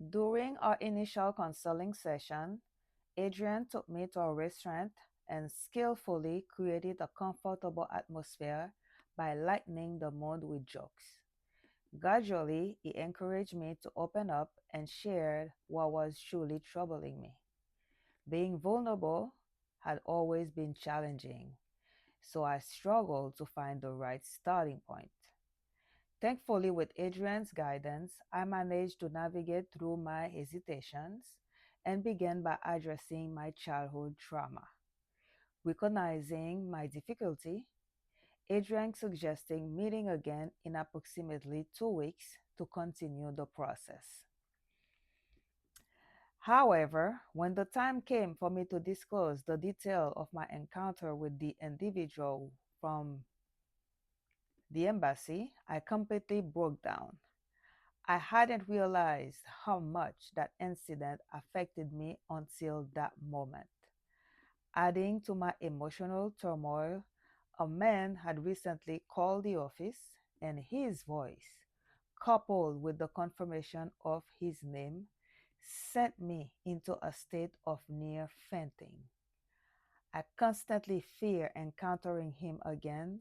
During our initial counseling session, Adrian took me to a restaurant and skillfully created a comfortable atmosphere by lightening the mood with jokes. Gradually, he encouraged me to open up and share what was truly troubling me. Being vulnerable had always been challenging, so I struggled to find the right starting point. Thankfully, with Adrian's guidance, I managed to navigate through my hesitations and began by addressing my childhood trauma. Recognizing my difficulty, Adrian suggesting meeting again in approximately 2 weeks to continue the process. However, when the time came for me to disclose the detail of my encounter with the individual from the embassy, I completely broke down. I hadn't realized how much that incident affected me until that moment. Adding to my emotional turmoil, a man had recently called the office, and his voice, coupled with the confirmation of his name, sent me into a state of near fainting. I constantly fear encountering him again,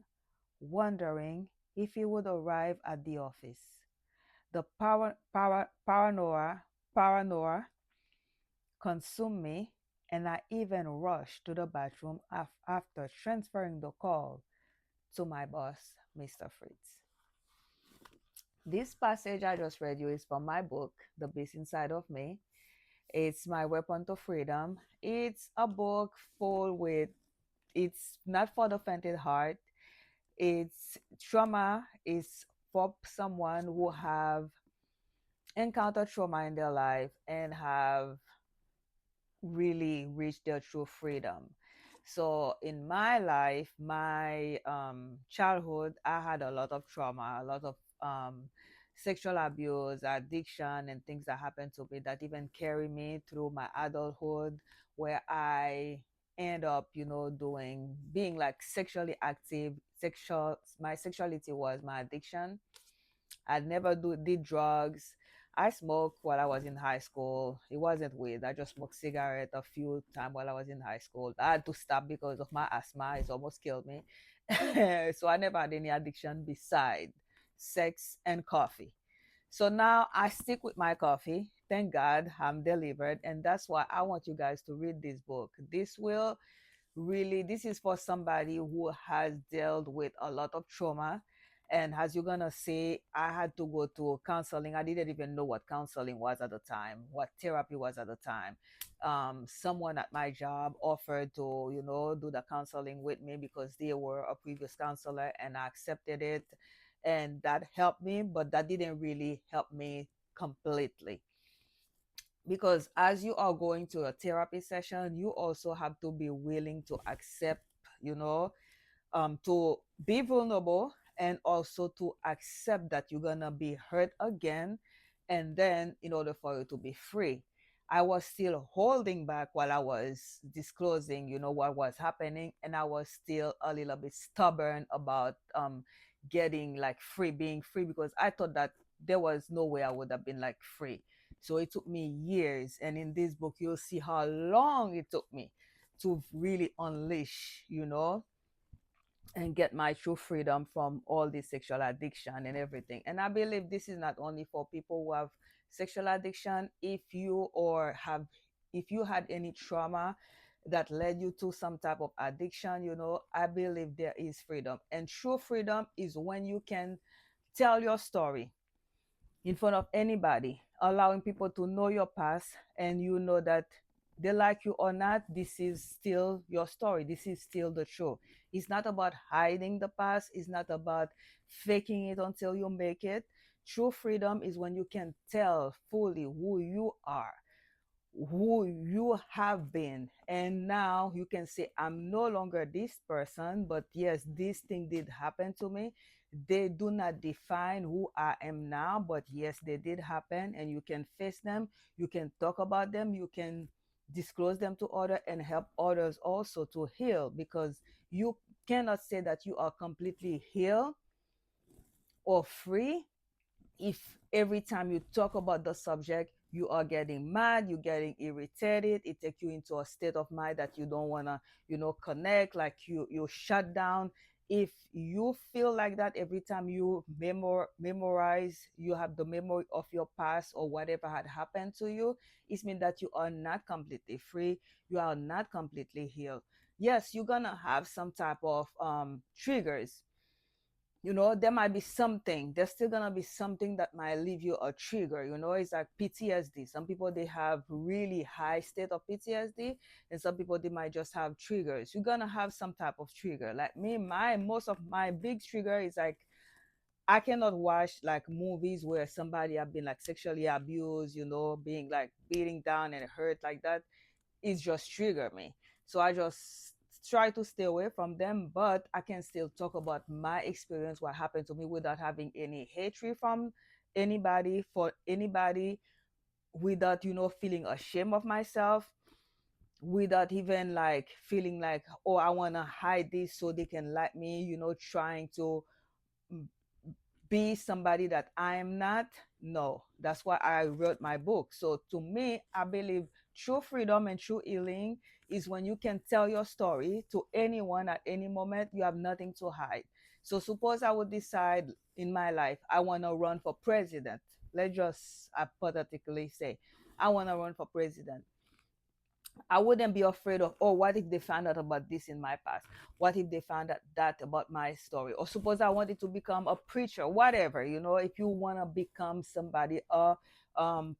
wondering if he would arrive at the office. The paranoia consumed me, and I even rushed to the bathroom after transferring the call to my boss, Mr. Fritz. This passage I just read you is from my book, The Beast Inside of Me. It's my weapon to freedom. It's a book full with, it's not for the faint heart. It's trauma is for someone who have encountered trauma in their life and have really reached their true freedom. So in my life, my childhood, I had a lot of trauma, a lot of sexual abuse, addiction, and things that happened to me that even carry me through my adulthood, where I end up, being like sexually active. My sexuality was my addiction. I never did drugs. I smoked while I was in high school. It wasn't weed. I just smoked cigarette a few times while I was in high school. I had to stop because of my asthma. It almost killed me. So I never had any addiction beside sex and coffee. So now I stick with my coffee. Thank God I'm delivered. And that's why I want you guys to read this book. This is for somebody who has dealt with a lot of trauma. And as you're gonna say, I had to go to counseling. I didn't even know what counseling was at the time, what therapy was at the time. Someone at my job offered to, do the counseling with me because they were a previous counselor, and I accepted it, and that helped me, but that didn't really help me completely, because as you are going to a therapy session, you also have to be willing to accept, you know to be vulnerable, and also to accept that you're gonna be hurt again, and then in order for you to be free. I was still holding back while I was disclosing, what was happening, and I was still a little bit stubborn about getting like free, being free, because I thought that there was no way I would have been like free. So it took me years, and in this book you'll see how long it took me to really unleash, and get my true freedom from all this sexual addiction and everything. And I believe this is not only for people who have sexual addiction. If you had any trauma that led you to some type of addiction, I believe there is freedom. And true freedom is when you can tell your story in front of anybody, allowing people to know your past, and you know that they like you or not, this is still your story. This is still the truth. It's not about hiding the past, it's not about faking it until you make it. True freedom is when you can tell fully who you are, who you have been, and now you can say, I'm no longer this person, but yes, this thing did happen to me. They do not define who I am now, but yes, they did happen, and you can face them, you can talk about them, you can disclose them to others, and help others also to heal, because you cannot say that you are completely healed or free if every time you talk about the subject You are getting mad, you're getting irritated, it takes you into a state of mind that you don't want to, connect, like you shut down. If you feel like that every time you memorize, you have the memory of your past or whatever had happened to you, it means that you are not completely free, you are not completely healed. Yes, you're gonna have some type of triggers. There might be something, there's still gonna be something that might leave you a trigger. It's like PTSD. Some people, they have really high state of PTSD, and some people, they might just have triggers. You're gonna have some type of trigger. Like me, my most of my big trigger is like, I cannot watch like movies where somebody have been like sexually abused, being like beating down and hurt like that. It just trigger me. So I just try to stay away from them, but I can still talk about my experience, what happened to me, without having any hatred from anybody, for anybody, without, feeling ashamed of myself, without even like feeling like, oh, I want to hide this so they can like me, trying to be somebody that I am not. No, that's why I wrote my book. So to me, I believe true freedom and true healing is when you can tell your story to anyone at any moment. You have nothing to hide. So suppose I would decide in my life I want to run for president. Let's just hypothetically say I want to run for president. I wouldn't be afraid of, oh, what if they found out about this in my past? What if they found out that about my story? Or suppose I wanted to become a preacher, whatever, if you want to become somebody, a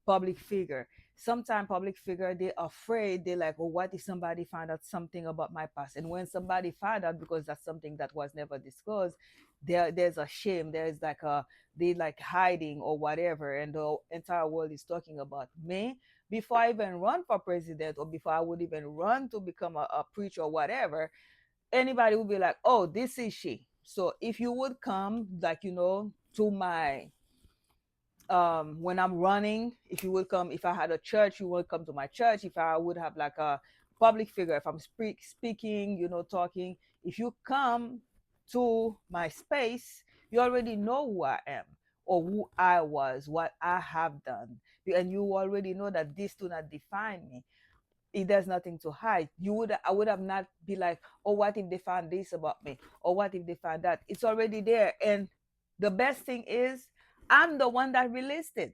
public figure. Sometimes public figure, they're afraid, they're like, oh, what if somebody found out something about my past? And when somebody found out, because that's something that was never disclosed, there's a shame, there's like a, they like hiding or whatever, and the entire world is talking about me. Before I even run for president, or before I would even run to become a preacher or whatever, anybody would be like, oh, this is she. So if you would come, like, to my, when I'm running, if you would come, if I had a church, you would come to my church. If I would have like a public figure, if I'm speaking, talking, if you come to my space, you already know who I am, or who I was, what I have done, and you already know that this do not define me. It There's nothing to hide. I would have not be like, oh, what if they found this about me, or what if they found that? It's already there. And the best thing is, I'm the one that released it.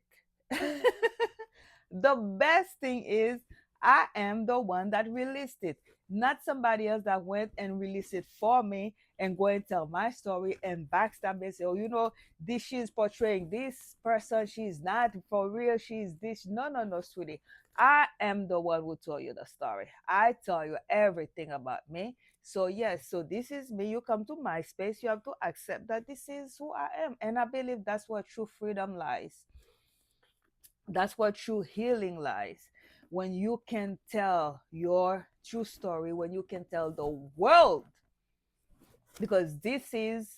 The best thing is, I am the one that released it, not somebody else that went and released it for me and go and tell my story and backstab and say, oh, this, she's portraying this person, she's not for real, she's this. No, no, no, sweetie. I am the one who told you the story. I tell you everything about me. So yes, so this is me. You come to my space, you have to accept that this is who I am. And I believe that's where true freedom lies. That's where true healing lies. When you can tell your true story, when you can tell the world, because this is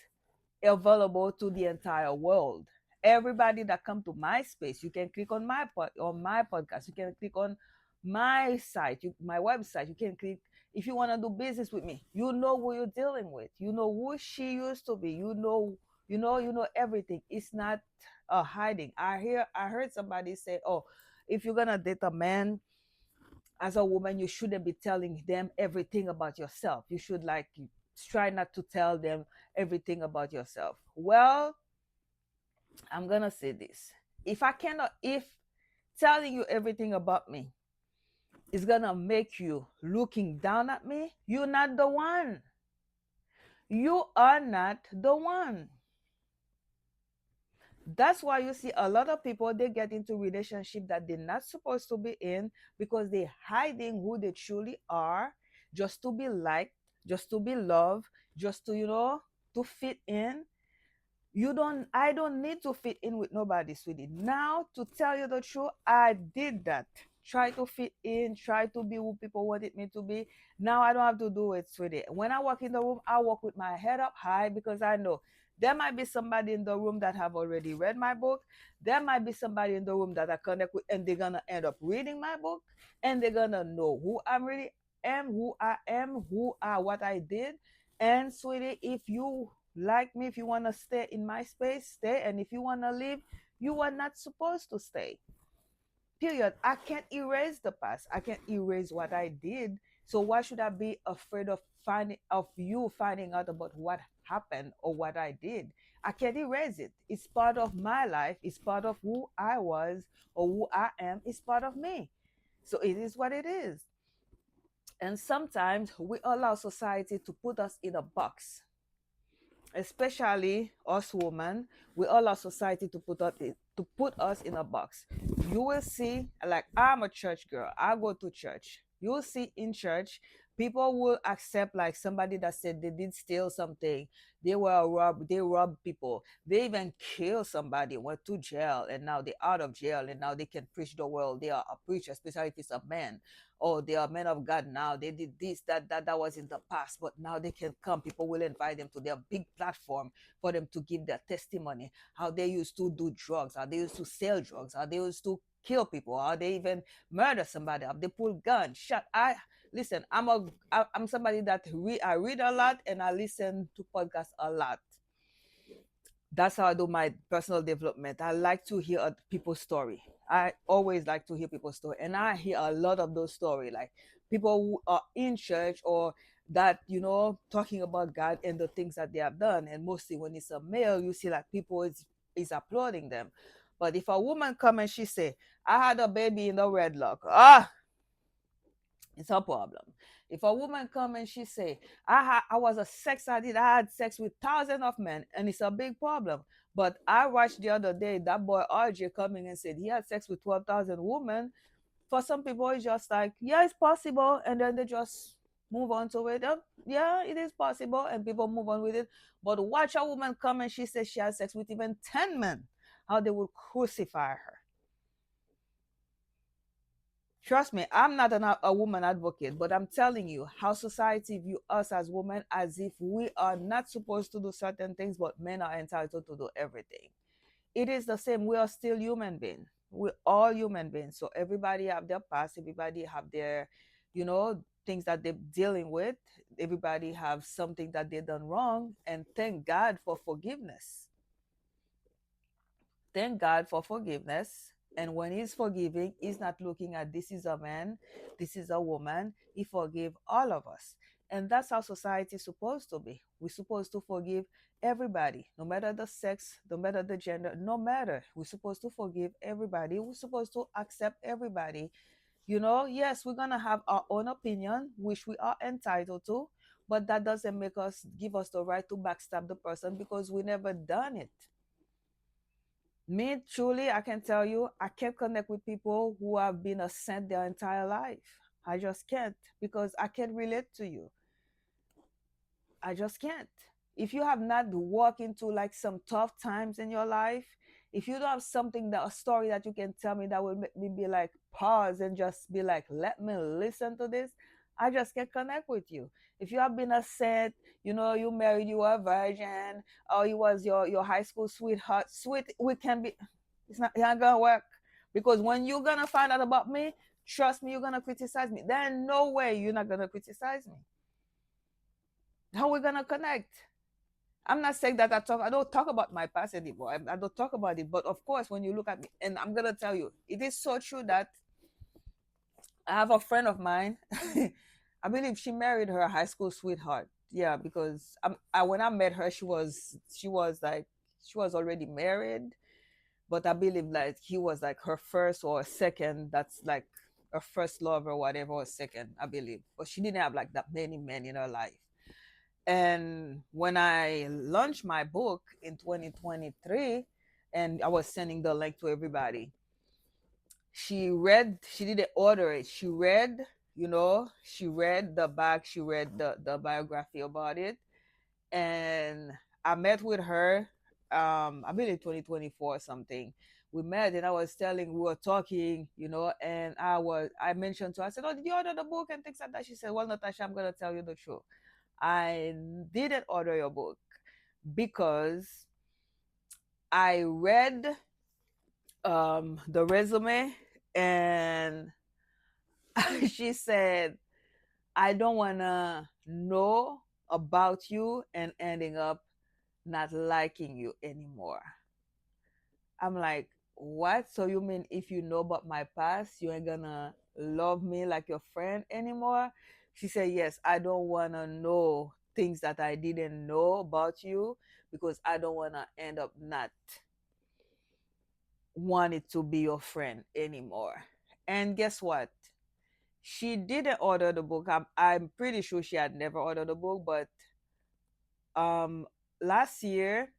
available to the entire world. Everybody that come to my space, you can click on my podcast. You can click on my site, my website. You can click if you want to do business with me. You know who you're dealing with. You know who she used to be. You know everything. It's not hiding. I heard somebody say, "Oh, if you're gonna date a man as a woman, you shouldn't be telling them everything about yourself. You should like try not to tell them everything about yourself." Well, I'm gonna say this. If telling you everything about me is gonna make you looking down at me, you're not the one. You are not the one. That's why you see a lot of people, they get into relationship that they're not supposed to be in, because they're hiding who they truly are, just to be liked, just to be loved, just to, to fit in. I don't need to fit in with nobody, sweetie. Now, to tell you the truth, I did that. Try to fit in, try to be who people wanted me to be. Now I don't have to do it, sweetie. When I walk in the room, I walk with my head up high, because I know there might be somebody in the room that have already read my book. There might be somebody in the room that I connect with, and they're gonna end up reading my book, and they're gonna know who I'm really am, who I am, what I did. And sweetie, if you like me, if you want to stay in my space, stay. And if you want to leave, you are not supposed to stay. Period. I can't erase the past. I can't erase what I did. So why should I be afraid of you finding out about what happened or what I did? I can't erase it. It's part of my life. It's part of who I was or who I am. It's part of me. So it is what it is. And sometimes we allow society to put us in a box, especially us women. We allow society to put us in a box. You will see, like, I'm a church girl, I go to church. You will see in church, people will accept like somebody that said they did steal something, they robbed people, they even kill somebody, went to jail, and now they're out of jail, and now they can preach the world. They are a preacher, especially if it's a man. Oh, they are men of God now. They did this, that was in the past, but now they can come. People will invite them to their big platform for them to give their testimony. How they used to do drugs, how they used to sell drugs, how they used to kill people, how they even murder somebody, how they pull guns, shot. I listen. I'm somebody that I read a lot and I listen to podcasts a lot. That's how I do my personal development. I like to hear people's story. I always like to hear people's story, and I hear a lot of those stories, like people who are in church or that talking about God and the things that they have done. And mostly when it's a male, you see like people is applauding them. But if a woman come and she say, "I had a baby in the red lock," it's a problem. If a woman come and she say, I was a sex addict, I had sex with thousands of men, and it's a big problem. But I watched the other day that boy RJ coming and said he had sex with 12,000 women. For some people, it's just like, yeah, it's possible, and then they just move on to it. Yeah, it is possible, and people move on with it. But watch a woman come and she says she has sex with even 10 men, how they will crucify her. Trust me, I'm not a woman advocate, but I'm telling you how society view us as women as if we are not supposed to do certain things, but men are entitled to do everything. It is the same. We are still human beings. We're all human beings. So everybody have their past. Everybody have their, things that they're dealing with. Everybody have something that they done wrong. And thank God for forgiveness. Thank God for forgiveness. And when He's forgiving, He's not looking at this is a man, this is a woman. He forgive all of us. And that's how society is supposed to be. We're supposed to forgive everybody, no matter the sex, no matter the gender, no matter. We're supposed to forgive everybody. We're supposed to accept everybody. Yes, we're going to have our own opinion, which we are entitled to, but that doesn't make us give us the right to backstab the person because we never done it. Me, truly, I can tell you, I can't connect with people who have been a saint their entire life. I just can't because I can't relate to you. I just can't. If you have not walked into like some tough times in your life, if you don't have something a story that you can tell me that will make me be like pause and just be like, let me listen to this, I just can't connect with you. If you have been a saint, you married, you were a virgin, or you was your high school sweetheart, we can be, it's not gonna work. Because when you're gonna find out about me, trust me, you're gonna criticize me. There's no way you're not gonna criticize me. How we gonna connect? I'm not saying that I don't talk about my past anymore. I don't talk about it. But of course, when you look at me, and I'm gonna tell you, it is so true that I have a friend of mine. I believe she married her high school sweetheart. Yeah, because when I met her, she was already married, but I believe like he was like her first or second. That's like her first love or whatever, or second, I believe. But she didn't have like that many men in her life. And when I launched my book in 2023, and I was sending the link to everybody, she didn't order it. She read the back, she read the biography about it. And I met with her, I believe 2024 or something. We met and I was telling, we were talking, and I mentioned to her, I said, "Oh, did you order the book?" And things like that. She said, "Well, Natasha, I'm gonna tell you the truth. I didn't order your book because I read the resume, and she said, I don't want to know about you and ending up not liking you anymore." I'm like, what? So you mean if you know about my past, you ain't gonna love me like your friend anymore? She said, yes, I don't wanna know things that I didn't know about you because I don't wanna end up not wanting to be your friend anymore. And guess what? She didn't order the book. I'm pretty sure she had never ordered the book, but um last year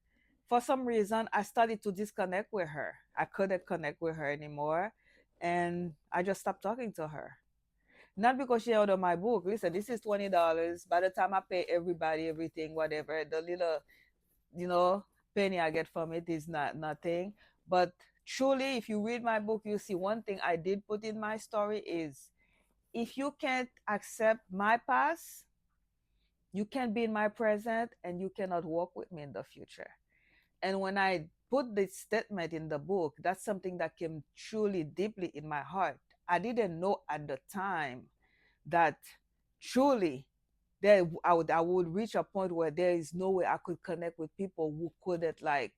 for some reason I started to disconnect with her. I couldn't connect with her anymore, and I just stopped talking to her. Not because she ordered my book. Listen, this is $20. By the time I pay everybody everything, whatever, the little, you know, penny I get from it is not nothing. But truly, if you read my book, you see one thing I did put in my story is, if you can't accept my past, you can be in my present and you cannot walk with me in the future. And when I put this statement in the book, that's something that came truly deeply in my heart. I didn't know at the time that truly I would reach a point where there is no way I could connect with people who couldn't like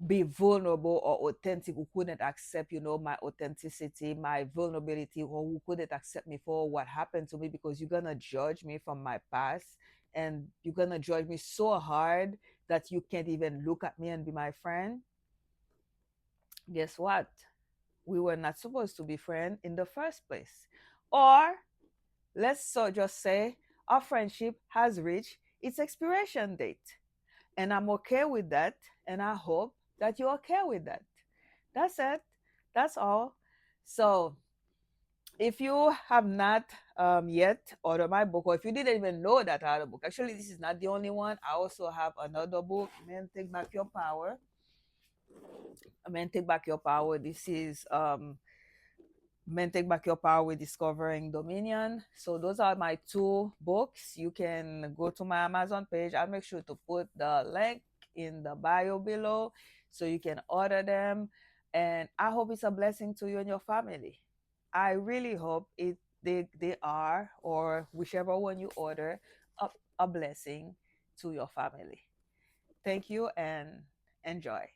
be vulnerable or authentic, who couldn't accept, my authenticity, my vulnerability, or who couldn't accept me for what happened to me, because you're gonna judge me from my past, and you're gonna judge me so hard that you can't even look at me and be my friend. Guess what? We were not supposed to be friends in the first place. Or let's so just say our friendship has reached its expiration date. And I'm okay with that. And I hope that you're okay with that. That's it. That's all. So if you have not yet ordered my book, or if you didn't even know that I had a book, actually, this is not the only one. I also have another book, Men Take Back Your Power. Men Take Back Your Power. This is Men Take Back Your Power with Discovering Dominion. So those are my two books. You can go to my Amazon page. I'll make sure to put the link in the bio below so you can order them. And I hope it's a blessing to you and your family. I really hope they are, or whichever one you order, a blessing to your family. Thank you and enjoy.